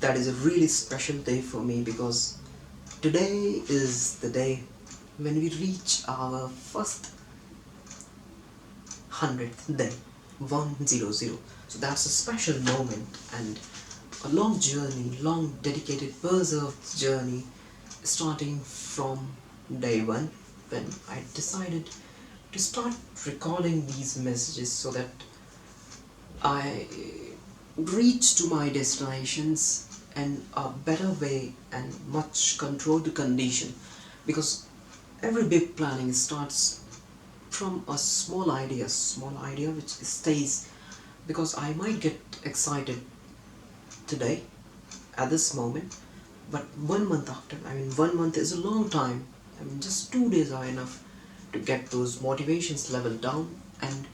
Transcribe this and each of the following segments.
That is a really special day for me because today is the day when we reach our first 100th day, 100. So that's a special moment and a long journey, long dedicated persevered journey starting from day one when I decided to start recording these messages so that I reach to my destinations in a better way and much controlled condition, because every big planning starts from a small idea which stays, because I might get excited today at this moment, but 1 month after, I mean 1 month is a long time, I mean just 2 days are enough to get those motivations level down and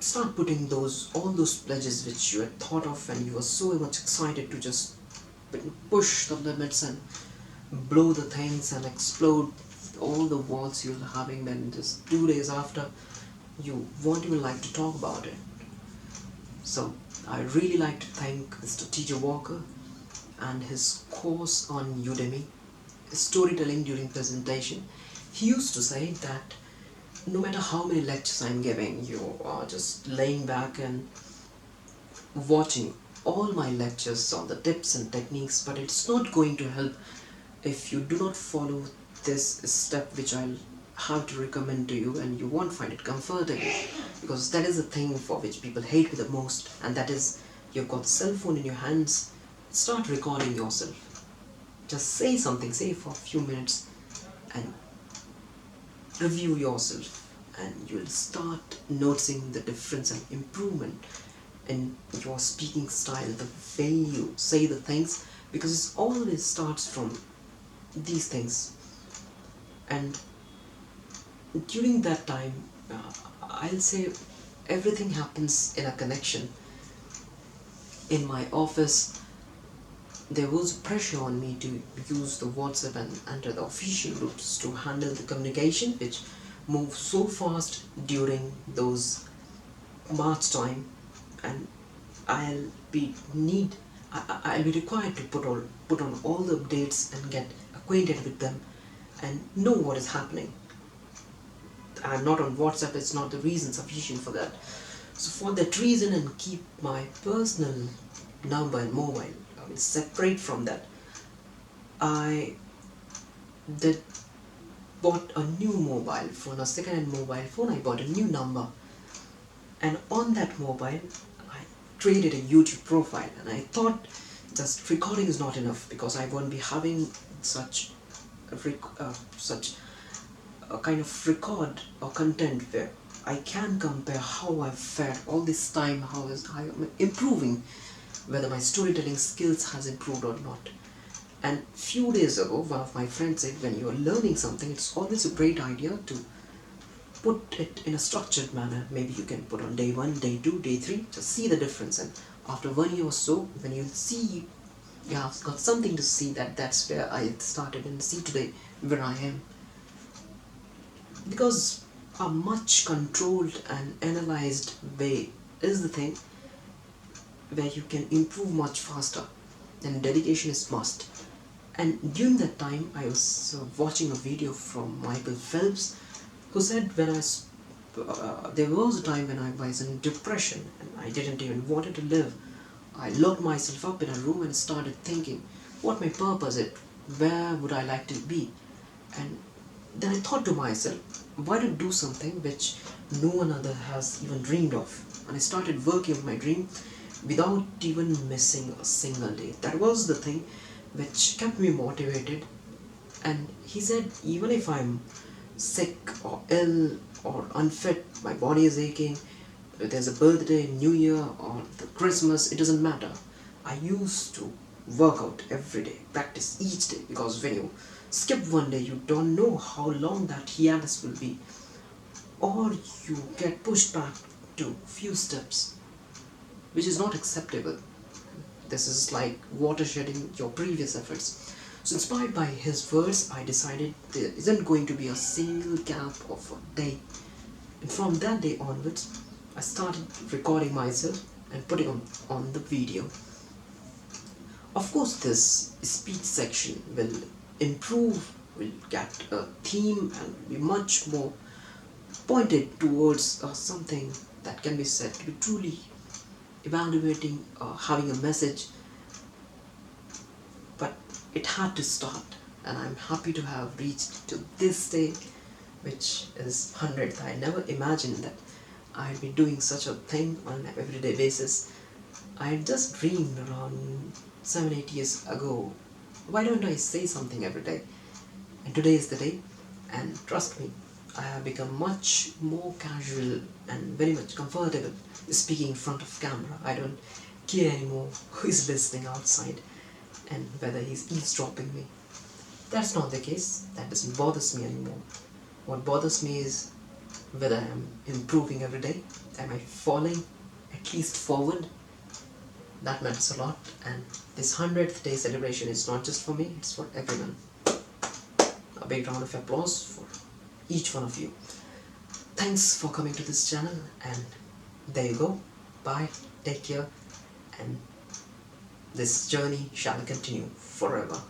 start putting all those pledges which you had thought of and you were so much excited to just push the limits and blow the things and explode all the walls you're having. Then just 2 days after, you won't even like to talk about it. So I really like to thank Mr. Teacher Walker and his course on Udemy, storytelling during presentation. He used to say that no matter how many lectures I'm giving, you are just laying back and watching all my lectures on the tips and techniques, but it's not going to help if you do not follow this step which I'll have to recommend to you, and you won't find it comforting, because that is the thing for which people hate me the most, and that is you've got the cell phone in your hands, start recording yourself. Just say something, say for a few minutes and review yourself, and you'll start noticing the difference and improvement in your speaking style, the way you say the things, because it always starts from these things. And during that time, I'll say everything happens in a connection. In my office, there was pressure on me to use the WhatsApp and enter the official groups to handle the communication, which moves so fast during those March time, and I'll be required to put on all the updates and get acquainted with them and know what is happening. I'm not on WhatsApp, it's not the reason sufficient for that. So for that reason, and keep my personal number and mobile separate from that, I did bought a new mobile phone, a second-hand mobile phone. I bought a new number, and on that mobile I created a YouTube profile, and I thought just recording is not enough because I won't be having such a kind of record or content where I can compare how I've fared all this time, how I am improving, whether my storytelling skills has improved or not. And few days ago, one of my friends said, when you are learning something, it's always a great idea to put it in a structured manner. Maybe you can put on day 1, day 2, day 3, just see the difference. And after 1 year or so, when you see you have got something to see, that's where I started, and see today where I am. Because a much controlled and analyzed way is the thing where you can improve much faster, and dedication is must. And during that time, I was watching a video from Michael Phelps, who said there was a time when I was in depression and I didn't even want to live. I locked myself up in a room and started thinking what my purpose is, where would I like to be. And then I thought to myself, why not do something which no one other has even dreamed of? And I started working on my dream without even missing a single day. That was the thing which kept me motivated. And he said, even if I'm sick or ill or unfit, my body is aching, there's a birthday, New Year or the Christmas, it doesn't matter. I used to work out every day, practice each day, because when you skip one day, you don't know how long that hiatus will be, or you get pushed back to few steps, which is not acceptable. This is like watershedding your previous efforts. So inspired by his words, I decided there isn't going to be a single gap of a day. And from that day onwards, I started recording myself and putting on the video. Of course, this speech section will improve, will get a theme and be much more pointed towards something that can be said to be truly evaluating or having a message. But it had to start, and I'm happy to have reached to this day, which is 100th. I never imagined that I'd be doing such a thing on an everyday basis. I just dreamed around 7 8 years ago, why don't I say something every day? And today is the day, and trust me, I have become much more casual and very much comfortable speaking in front of camera. I don't care anymore who is listening outside and whether he's eavesdropping me. That's not the case. That doesn't bother me anymore. What bothers me is whether I'm improving every day. Am I falling at least forward? That matters a lot, and this 100th day celebration is not just for me, it's for everyone. A big round of applause for each one of you. Thanks for coming to this channel, and there you go. Bye, take care, and this journey shall continue forever.